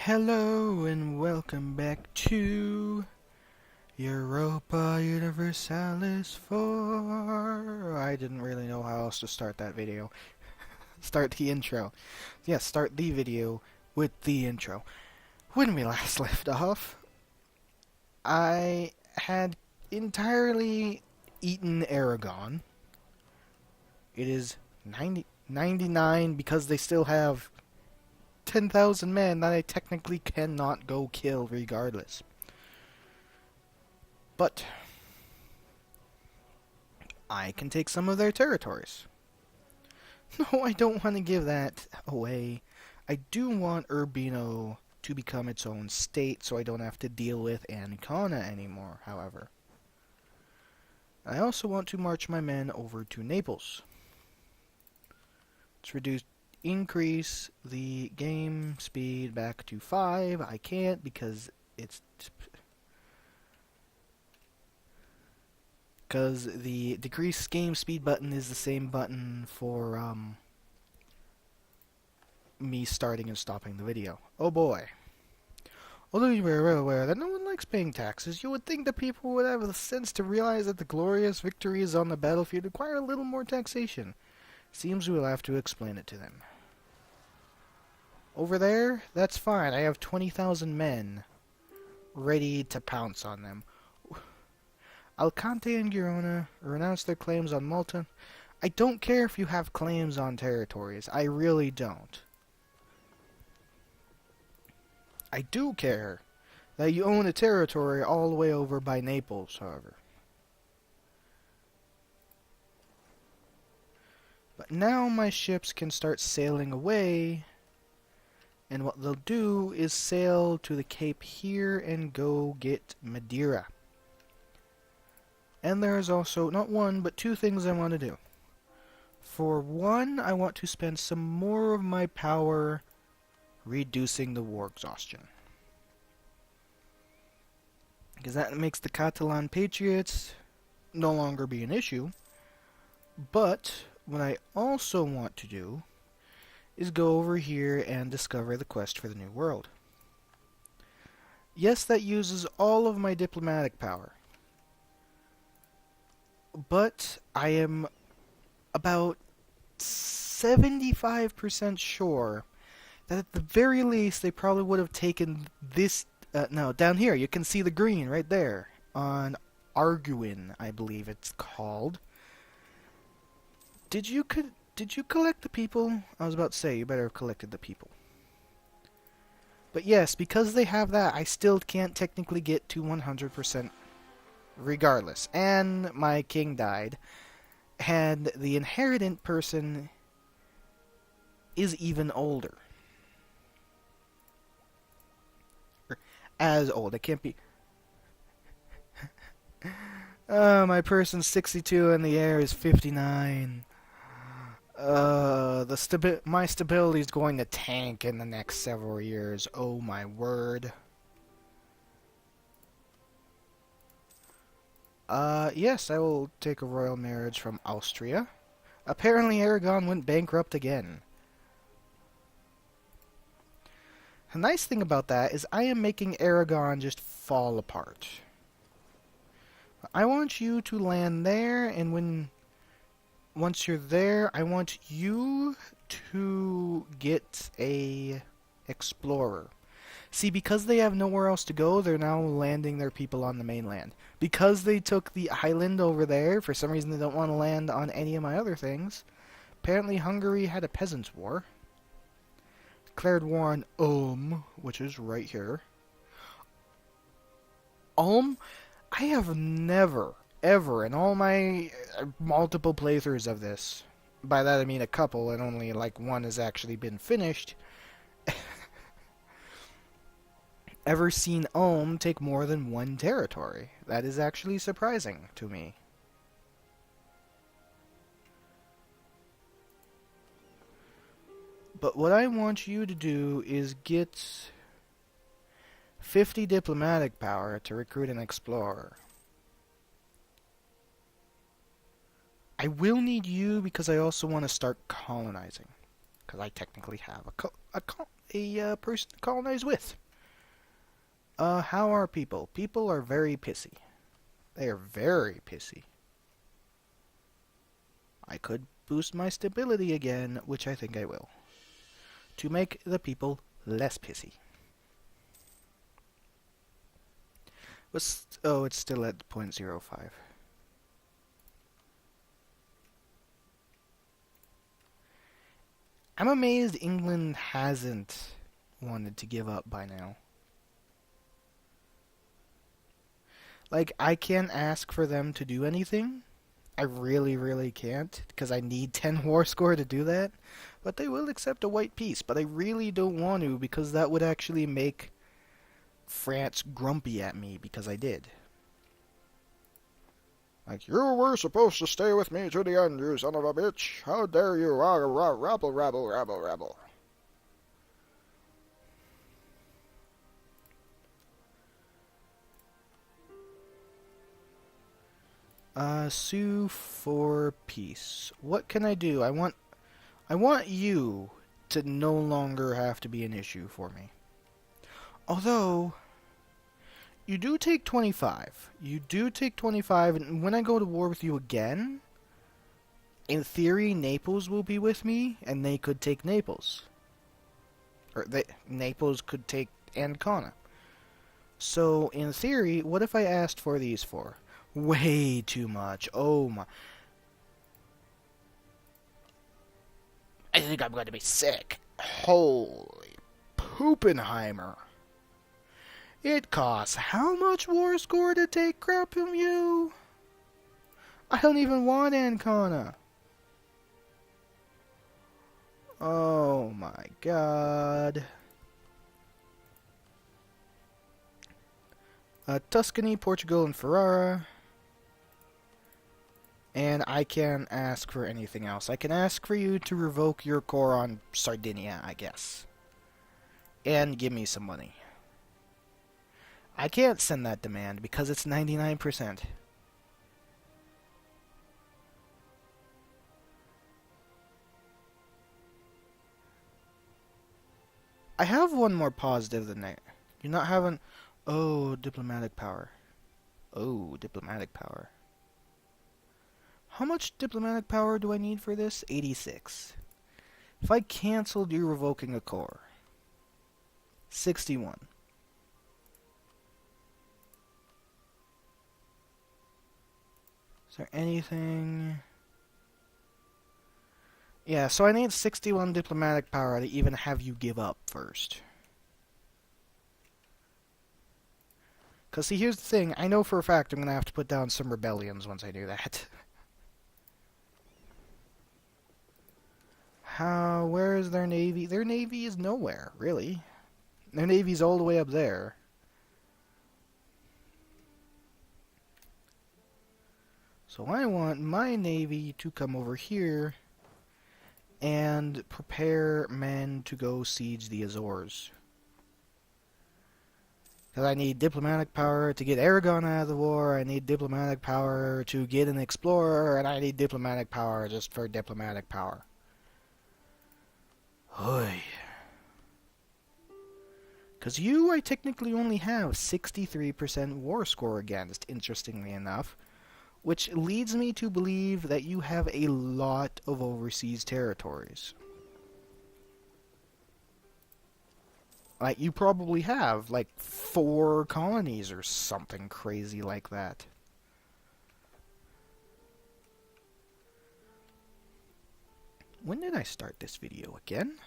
Hello and welcome back to Europa Universalis 4. I didn't really know how else to start that video. Start the intro. Yes, start the video with the intro. When we last left off, I had entirely eaten Aragon. It is 99 because they still have 10,000 men that I technically cannot go kill regardless. But I can take some of their territories. No, I don't want to give that away. I do want Urbino to become its own state so I don't have to deal with Ancona anymore, however. I also want to march my men over to Naples. Let's increase the game speed back to 5. I can't because the decrease game speed button is the same button for me starting and stopping the video. Oh boy. Although you are well aware that no one likes paying taxes, you would think that people would have the sense to realize that the glorious victories on the battlefield require a little more taxation. Seems we'll have to explain it to them. Over there, that's fine. I have 20,000 men ready to pounce on them. Alcante and Girona renounce their claims on Malta. I don't care if you have claims on territories. I really don't. I do care that you own a territory all the way over by Naples, however. But now my ships can start sailing away, and what they'll do is sail to the Cape here and go get Madeira. And there's also not one, but two things I want to do. For one, I want to spend some more of my power reducing the war exhaustion. Because that makes the Catalan Patriots no longer be an issue. But what I also want to do is go over here and discover the quest for the New World. Yes, that uses all of my diplomatic power. But I am about 75% sure that at the very least they probably would have taken this... no, down here, you can see the green right there. On Arguin, I believe it's called. Did you collect the people? I was about to say, you better have collected the people. But yes, because they have that, I still can't technically get to 100% regardless. And my king died. And the inheritant person is even older. Or as old. It can't be... my person's 62 and the heir is 59. My stability is going to tank in the next several years. Oh my word. Yes, I will take a royal marriage from Austria. Apparently Aragon went bankrupt again. The nice thing about that is I am making Aragon just fall apart. I want you to land there, and once you're there, I want you to get a explorer. See, because they have nowhere else to go, they're now landing their people on the mainland. Because they took the island over there, for some reason they don't want to land on any of my other things. Apparently Hungary had a peasants' war. Declared war on Ulm, which is right here. Ulm? I have never, ever, in all my multiple playthroughs of this, by that I mean a couple, and only like one has actually been finished, ever seen Ulm take more than one territory. That is actually surprising to me. But what I want you to do is get 50 diplomatic power to recruit an explorer. I will need you because I also want to start colonizing. Because I technically have a person to colonize with. How are people? People are very pissy. They are very pissy. I could boost my stability again, which I think I will, to make the people less pissy. Oh, it's still at 0.05. I'm amazed England hasn't wanted to give up by now. Like, I can't ask for them to do anything. I really, really can't, because I need 10 war score to do that. But they will accept a white peace, but I really don't want to, because that would actually make France grumpy at me, because I did. Like, you were supposed to stay with me to the end, you son of a bitch. How dare you? Rabble, rabble, rabble, rabble. Sue for peace. What can I do? I want you to no longer have to be an issue for me. Although, you do take 25. You do take 25, and when I go to war with you again, in theory, Naples will be with me, and they could take Naples. Or Naples could take Ancona. So, in theory, what if I asked for these four? Way too much. Oh my. I think I'm going to be sick. Holy Poopenheimer. It costs how much war score to take crap from you? I don't even want Ancona. Oh my god. Tuscany, Portugal, and Ferrara. And I can't ask for anything else. I can ask for you to revoke your core on Sardinia, I guess. And give me some money. I can't send that demand because it's 99%. I have one more positive than that. You're not having... Oh, diplomatic power. Oh, diplomatic power. How much diplomatic power do I need for this? 86. If I canceled you revoking a core. 61. Is there anything... Yeah, so I need 61 diplomatic power to even have you give up first. Because, see, here's the thing. I know for a fact I'm going to have to put down some rebellions once I do that. Where is their navy? Their navy is nowhere, really. Their navy's all the way up there. So I want my navy to come over here and prepare men to go siege the Azores. Because I need diplomatic power to get Aragon out of the war, I need diplomatic power to get an explorer, and I need diplomatic power just for diplomatic power. Hoy. Because you, I technically only have 63% war score against, interestingly enough, which leads me to believe that you have a lot of overseas territories. Like, you probably have, like, 4 colonies or something crazy like that. When did I start this video again?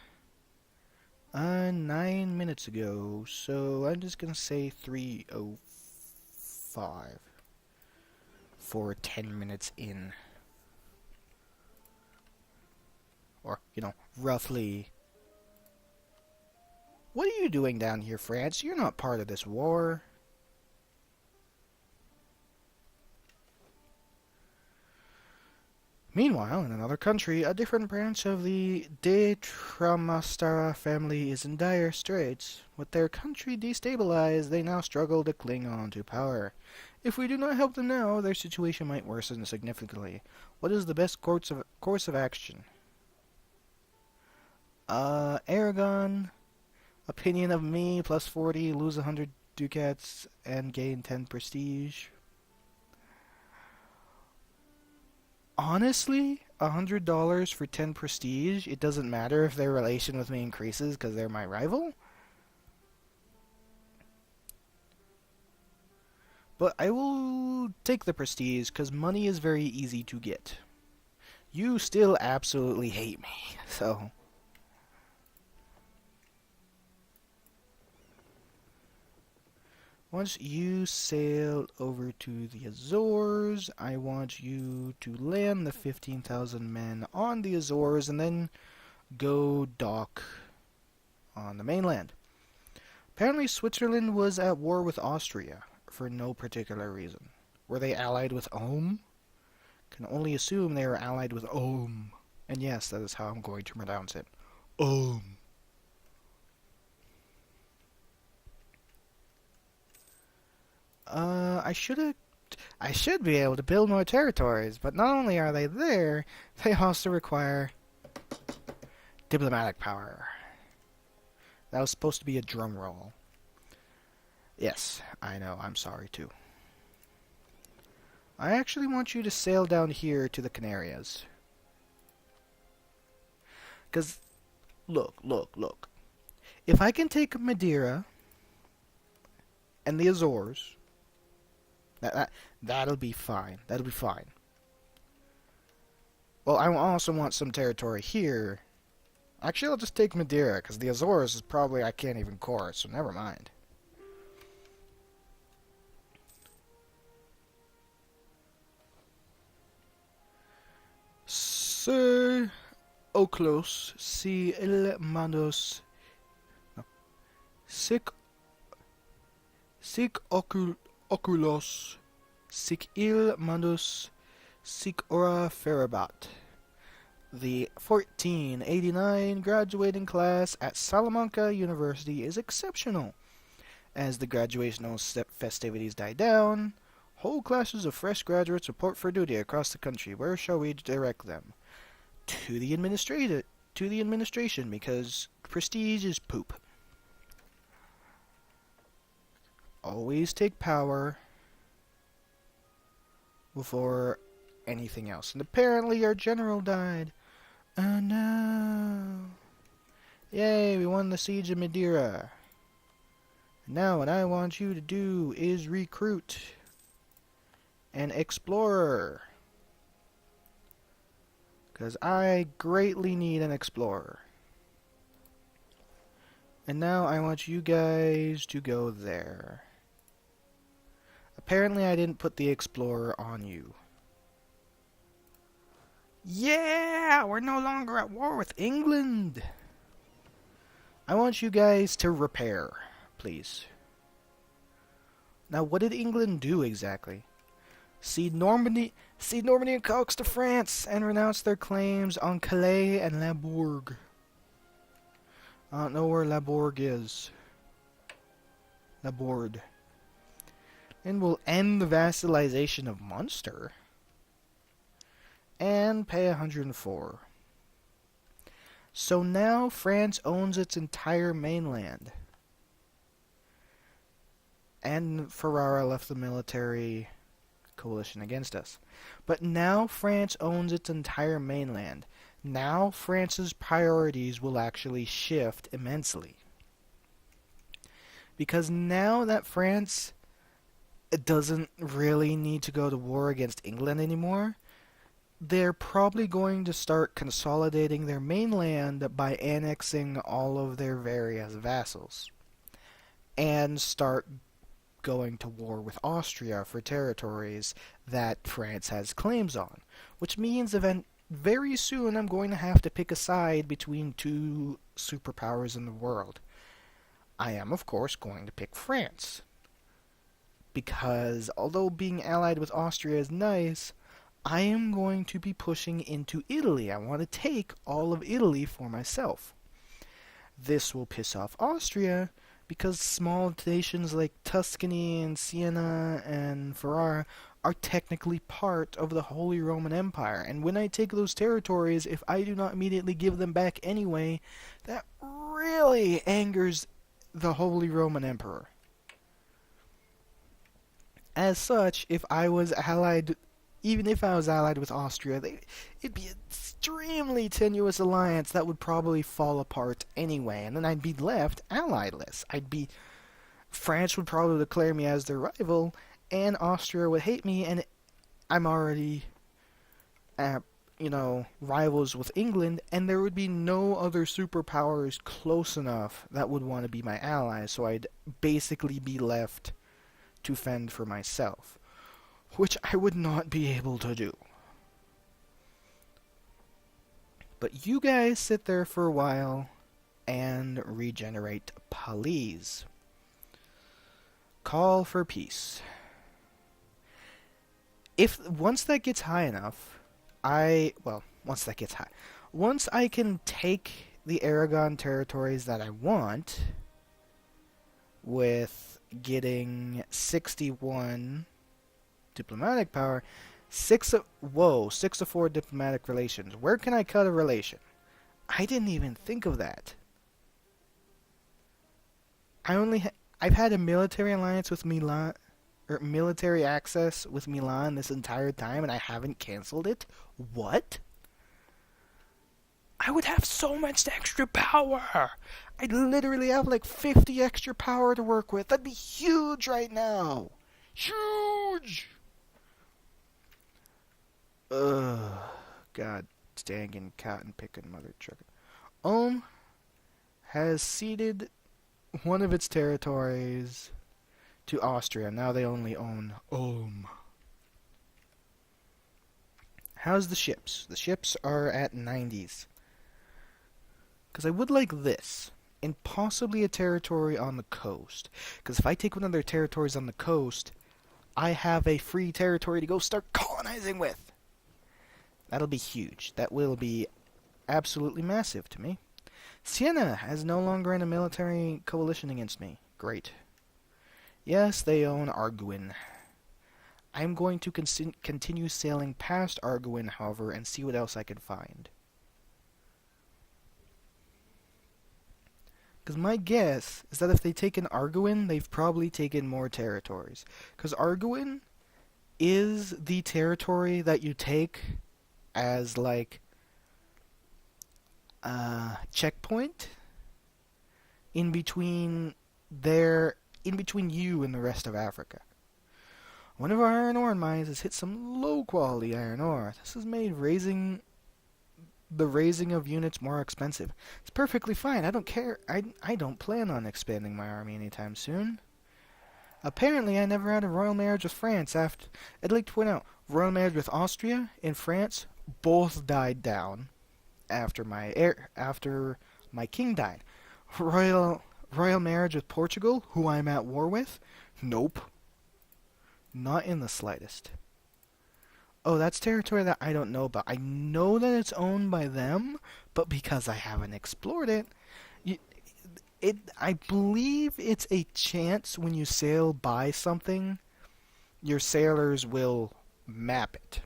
9 minutes ago, so I'm just gonna say 3:05 for 10 minutes in. Or, you know, roughly. What are you doing down here, France? You're not part of this war. Meanwhile, in another country, a different branch of the De Tramastara family is in dire straits. With their country destabilized, they now struggle to cling on to power. If we do not help them now, their situation might worsen significantly. What is the best course of action? Aragon Opinion of me, plus 40, lose 100 ducats, and gain 10 prestige. Honestly, $100 for 10 prestige, it doesn't matter if their relation with me increases because they're my rival. But I will take the prestige because money is very easy to get. You still absolutely hate me, so... Once you sail over to the Azores, I want you to land the 15,000 men on the Azores and then go dock on the mainland. Apparently Switzerland was at war with Austria for no particular reason. Were they allied with Ulm? Can only assume they were allied with Ulm. And yes, that is how I'm going to pronounce it. Ulm. I should be able to build more territories, but not only are they there, they also require diplomatic power. That was supposed to be a drum roll. Yes, I know, I'm sorry too. I actually want you to sail down here to the Canarias. Because, look. If I can take Madeira and the Azores, that'll be fine. That'll be fine. Well, I also want some territory here. Actually, I'll just take Madeira, because the Azores is probably I can't even core it, so never mind. Sir Oclos, si el mandos... No. Sic oculos, sic il mandos, sic ora ferabat. The 1489 graduating class at Salamanca University is exceptional. As the graduation festivities die down, whole classes of fresh graduates report for duty across the country. Where shall we direct them? To the administration, because prestige is poop. Always take power before anything else. And apparently our general died. Oh no. Yay, we won the siege of Madeira. Now what I want you to do is recruit an explorer. Because I greatly need an explorer. And now I want you guys to go there. Apparently I didn't put the explorer on you. Yeah! We're no longer at war with England! I want you guys to repair, please. Now, what did England do exactly? Cede Normandy and Caux to France and renounce their claims on Calais and La Bourg. I don't know where La Bourg is. La Bourg. And we'll end the vassalization of Munster. And pay 104. So now France owns its entire mainland. And Ferrara left the military coalition against us. But now France owns its entire mainland. Now France's priorities will actually shift immensely. Because now that France doesn't really need to go to war against England anymore, they're probably going to start consolidating their mainland by annexing all of their various vassals. And start going to war with Austria for territories that France has claims on. Which means very soon I'm going to have to pick a side between two superpowers in the world. I am, of course, going to pick France. Because although being allied with Austria is nice, I am going to be pushing into Italy. I want to take all of Italy for myself. This will piss off Austria, because small nations like Tuscany and Siena and Ferrara are technically part of the Holy Roman Empire. And when I take those territories, if I do not immediately give them back anyway, that really angers the Holy Roman Emperor. As such, if I was allied, even if I was allied with Austria, it'd be an extremely tenuous alliance that would probably fall apart anyway, and then I'd be left allieдлess. France would probably declare me as their rival, and Austria would hate me, and I'm already, rivals with England, and there would be no other superpowers close enough that would want to be my allies, so I'd basically be left to fend for myself, which I would not be able to do. But you guys sit there for a while and regenerate, please. Call for peace. Once that gets high enough, once I can take the Aragon territories that I want, with getting 61 diplomatic power, 6 of 4 diplomatic relations. Where can I cut a relation? I didn't even think of that. I've had a military alliance with Milan, or military access with Milan this entire time, and I haven't canceled it? What? I would have so much extra power! I'd literally have like 50 extra power to work with. That'd be huge right now! Huge! Ugh. God dang cotton picking mother trucker. Ulm has ceded one of its territories to Austria. Now they only own Ulm. How's the ships? The ships are at 90s. Because I would like this, and possibly a territory on the coast. Because if I take one of their territories on the coast, I have a free territory to go start colonizing with. That'll be huge. That will be absolutely massive to me. Siena is no longer in a military coalition against me. Great. Yes, they own Arguin. I'm going to continue sailing past Arguin, however, and see what else I can find. Because my guess is that if they take an Arguin, they've probably taken more territories. Because Arguin is the territory that you take as, like, a checkpoint in between you and the rest of Africa. One of our iron ore mines has hit some low-quality iron ore. This has made the raising of units more expensive. It's perfectly fine. I don't care. I don't plan on expanding my army anytime soon. Apparently, I never had a royal marriage with France. I'd like to point out, royal marriage with Austria and France both died down after my king died. Royal marriage with Portugal, who I'm at war with, nope. Not in the slightest. Oh, that's territory that I don't know about. I know that it's owned by them, but because I haven't explored it, I believe it's a chance when you sail by something, your sailors will map it.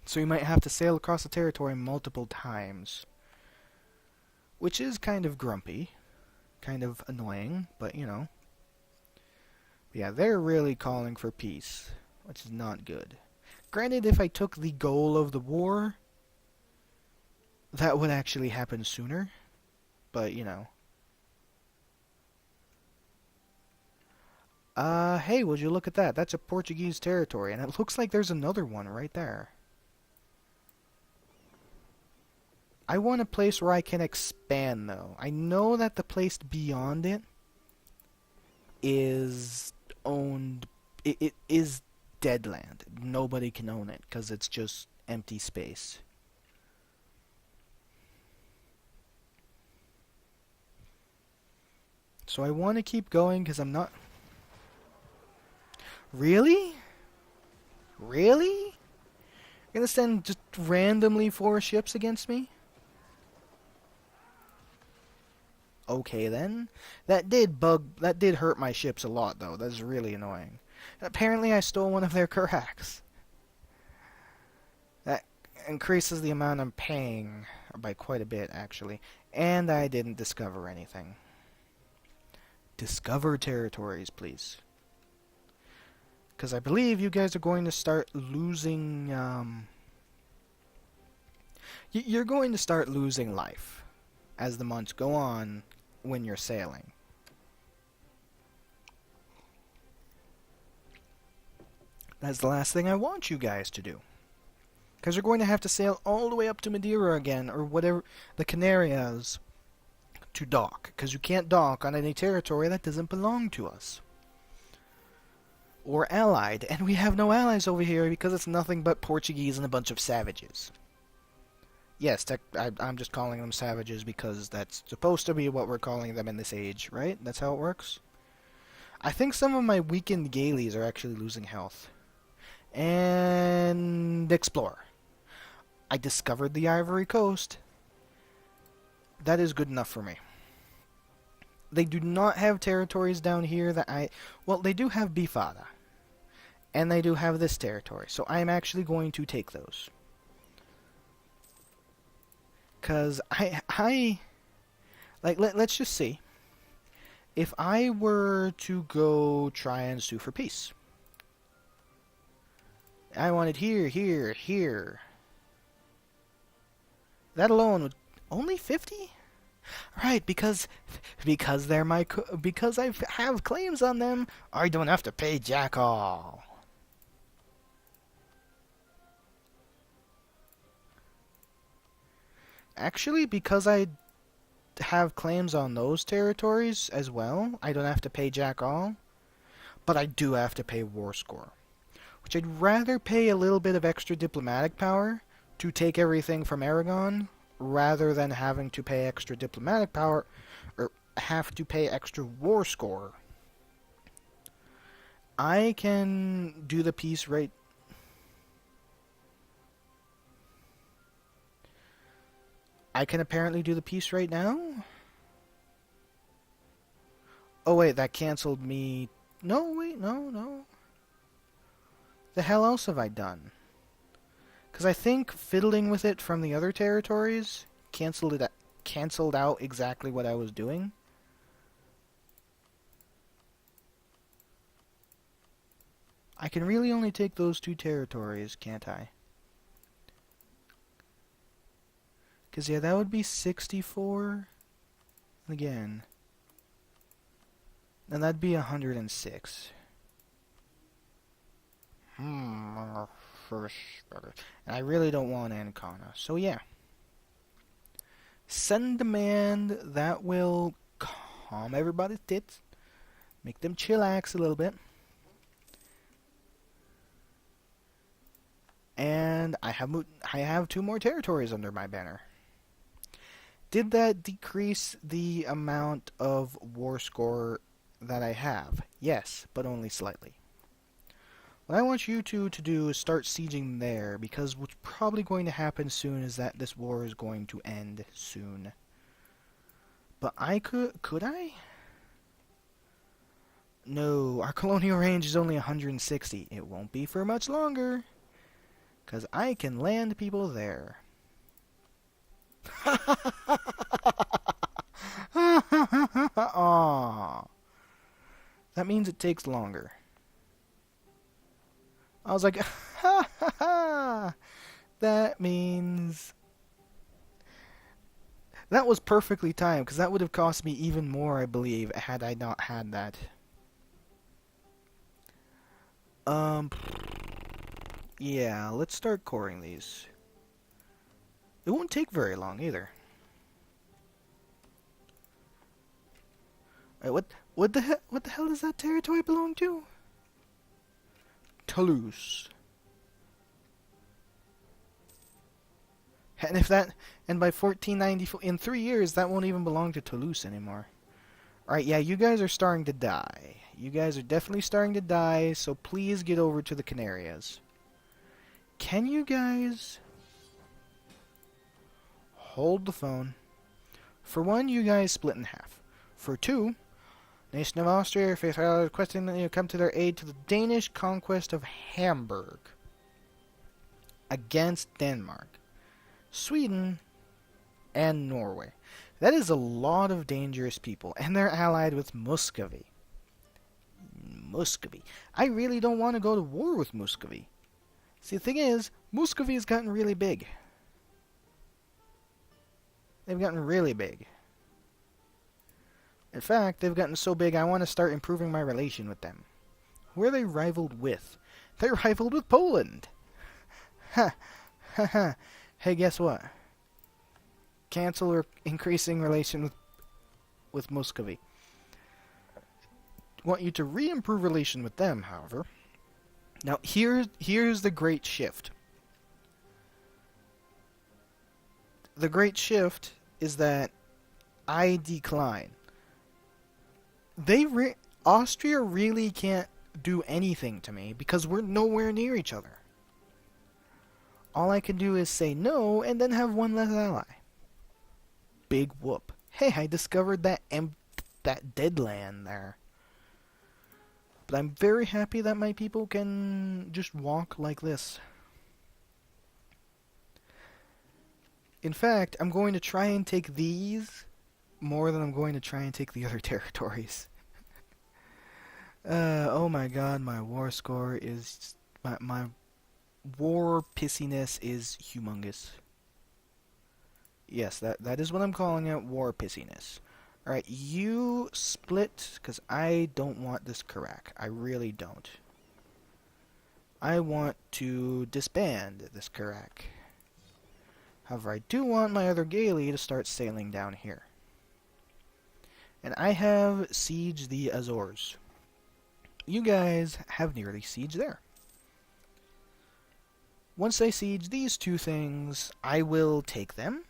So you might have to sail across the territory multiple times, which is kind of grumpy, kind of annoying, but you know. Yeah, they're really calling for peace, which is not good. Granted, if I took the goal of the war, that would actually happen sooner, but you know. Hey, would you look at that? That's a Portuguese territory, and it looks like there's another one right there. I want a place where I can expand, though. I know that the place beyond it is owned... It is dead land. Nobody can own it, because it's just empty space. So I want to keep going, because I'm not... Really? Really? You're gonna send just randomly 4 ships against me? Okay then. That did hurt my ships a lot though. That's really annoying. And apparently I stole one of their carracks. That increases the amount I'm paying by quite a bit actually. And I didn't discover anything. discover territories, please. Because I believe you guys are going to start losing, you're going to start losing life as the months go on when you're sailing. That's the last thing I want you guys to do. Because you're going to have to sail all the way up to Madeira again, or whatever, the Canarias, to dock. Because you can't dock on any territory that doesn't belong to us. Or allied. And we have no allies over here because it's nothing but Portuguese and a bunch of savages. Yes, I'm just calling them savages because that's supposed to be what we're calling them in this age, right? That's how it works? I think some of my weakened Gaelies are actually losing health. And explore. I discovered the Ivory Coast. That is good enough for me. They do not have territories down here that well, they do have Bifada. And they do have this territory. So I'm actually going to take those. Because let's just see. If I were to go try and sue for peace. I want it here, here, here. That alone would only 50? Right, because they're because I have claims on them, I don't have to pay jack all. Actually, because I have claims on those territories as well, I don't have to pay jack all, but I do have to pay war score. Which I'd rather pay a little bit of extra diplomatic power to take everything from Aragon, rather than having to pay extra diplomatic power, or have to pay extra war score. I can do the peace right. I can apparently do the peace right now? Oh wait, that cancelled me. No, wait, no. The hell else have I done? Because I think fiddling with it from the other territories canceled out exactly what I was doing. I can really only take those two territories, can't I? Because, yeah, that would be 64 again. And that'd be 106. First, and I really don't want Ancona. So, yeah. Send demand. That will calm everybody's tits. Make them chillax a little bit. And I have 2 more territories under my banner. Did that decrease the amount of war score that I have? Yes, but only slightly. What I want you to do is start sieging there, because what's probably going to happen soon is that this war is going to end soon. But I could I? No, our colonial range is only 160. It won't be for much longer, because I can land people there. Aww. That means it takes longer. I was like, ha ha ha! That means... That was perfectly timed, because that would have cost me even more, I believe, had I not had that. Yeah, let's start coring these. It won't take very long, either. Wait, what the hell does that territory belong to? Toulouse. And by 1494, in 3 years, that won't even belong to Toulouse anymore. Alright, yeah, you guys are starting to die. You guys are definitely starting to die, so please get over to the Canarias. Can you guys hold the phone? For 1, you guys split in half. For 2, Nation of Austria, requesting that you come to their aid to the Danish conquest of Hamburg against Denmark, Sweden, and Norway. That is a lot of dangerous people, and they're allied with Muscovy. Muscovy. I really don't want to go to war with Muscovy. See, the thing is, Muscovy has gotten really big. They've gotten really big. In fact, they've gotten so big I want to start improving my relation with them. Who are they rivaled with? They're rivaled with Poland! Ha! Ha ha! Hey, guess what? Cancel or increasing relation with Muscovy. Want you to re-improve relation with them, however. Now, here's the great shift. The great shift is that I decline. Austria really can't do anything to me because we're nowhere near each other. All I can do is say no and then have one less ally. Big whoop. Hey, I discovered that dead land there. But I'm very happy that my people can just walk like this. In fact, I'm going to try and take these more than I'm going to try and take the other territories. Oh my god, my war score is... My war pissiness is humongous. Yes, that is what I'm calling it, war pissiness. Alright, you split, because I don't want this Karak. I really don't. I want to disband this Karak. However, I do want my other Gaeli to start sailing down here. And I have sieged the Azores. You guys have nearly sieged there. Once I siege these two things, I will take them.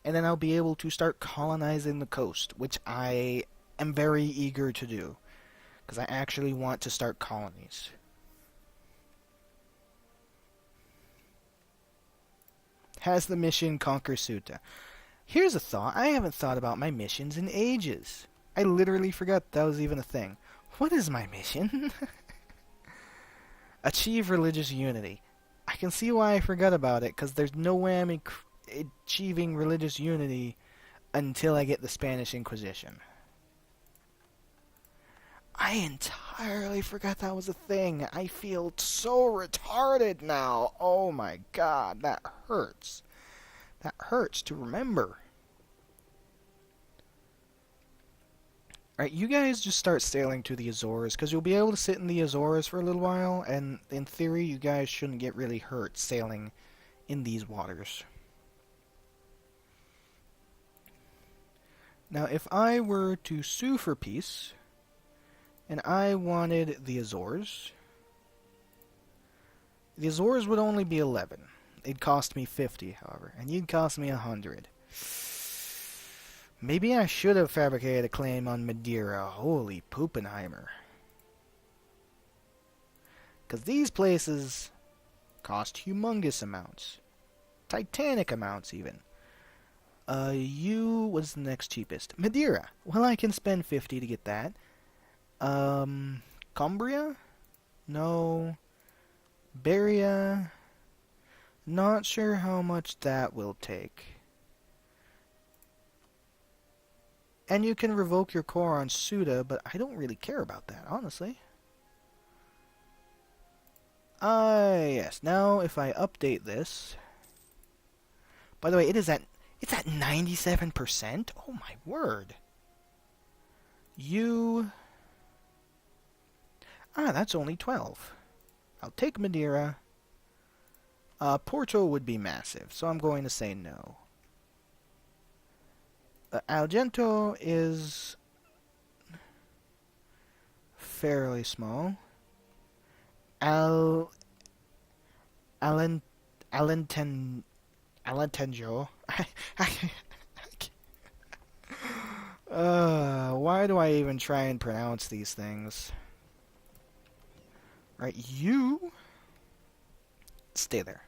And then I'll be able to start colonizing the coast, which I am very eager to do. Because I actually want to start colonies. Has the mission conquer Ceuta? Here's a thought. I haven't thought about my missions in ages. I literally forgot that was even a thing. What is my mission? Achieve religious unity. I can see why I forgot about it, because there's no way I'm achieving religious unity until I get the Spanish Inquisition. I entirely forgot that was a thing. I feel so retarded now. Oh my god, that hurts. That hurts to remember. Alright, you guys just start sailing to the Azores, because you'll be able to sit in the Azores for a little while, and in theory, you guys shouldn't get really hurt sailing in these waters. Now, if I were to sue for peace, and I wanted the Azores would only be 11. It'd cost me 50, however, and you'd cost me 100. Maybe I should have fabricated a claim on Madeira. Holy Poopenheimer. Because these places cost humongous amounts. Titanic amounts, even. What's the next cheapest? Madeira. Well, I can spend 50 to get that. Cumbria? No. Beria? Not sure how much that will take. And you can revoke your core on Ceuta, but I don't really care about that, honestly. Yes. Now, if I update this... By the way, it's at 97%? Oh my word. That's only 12. I'll take Madeira. Porto would be massive, so I'm going to say no. Algento is fairly small. Alentejo. Why do I even try and pronounce these things? Right, you stay there.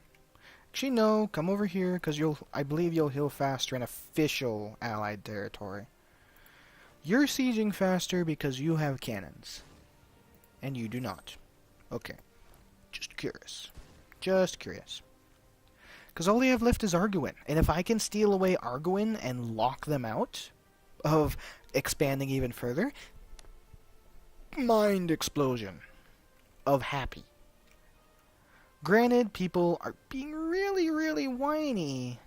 Actually, no, come over here, because I believe you'll heal faster in official allied territory. You're sieging faster because you have cannons. And you do not. Okay. Just curious. Just curious. Because all they have left is Arguin. And if I can steal away Arguin and lock them out of expanding even further, mind explosion of happy. Granted, people are being really, really whiny,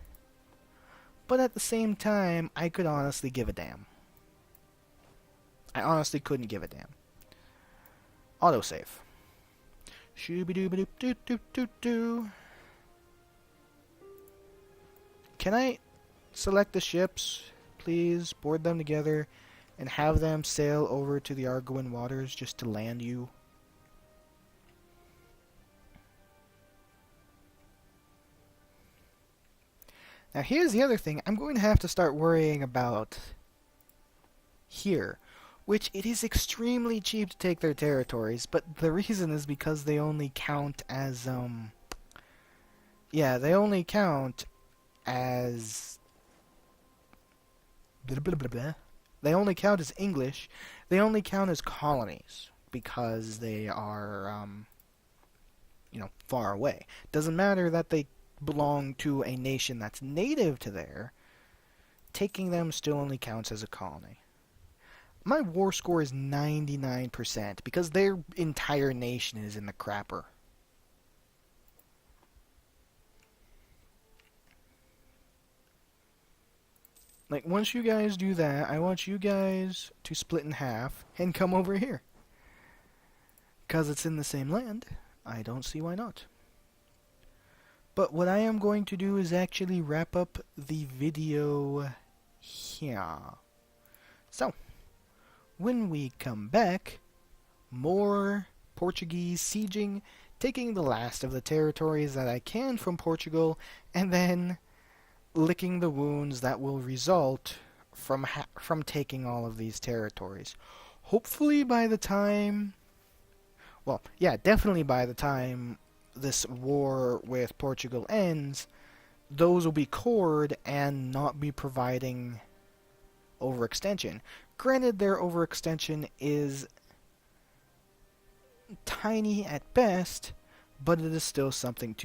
but at the same time, I could honestly give a damn. I honestly couldn't give a damn. Autosave. Shooby-dooby-doop-doop-doop-doop-doo. Can I select the ships, please, board them together, and have them sail over to the Arguin waters just to land you? Now here's the other thing I'm going to have to start worrying about here, which it is extremely cheap to take their territories, but the reason is because they only count as, they only count as... Blah, blah, blah, blah. They only count as English. They only count as colonies because they are, far away. Doesn't matter that they belong to a nation that's native to there. Taking them still only counts as a colony. My war score is 99% because their entire nation is in the crapper. Like, once you guys do that, I want you guys to split in half and come over here. Because it's in the same land, I don't see why not. But what I am going to do is actually wrap up the video here. So, when we come back, more Portuguese sieging, taking the last of the territories that I can from Portugal, and then licking the wounds that will result from taking all of these territories. Hopefully by the time... Well, yeah, definitely by the time this war with Portugal ends, those will be cored and not be providing overextension. Granted, their overextension is tiny at best, but it is still something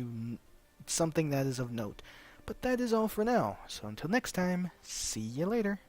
that is of note. But that is all for now, so until next time, see you later.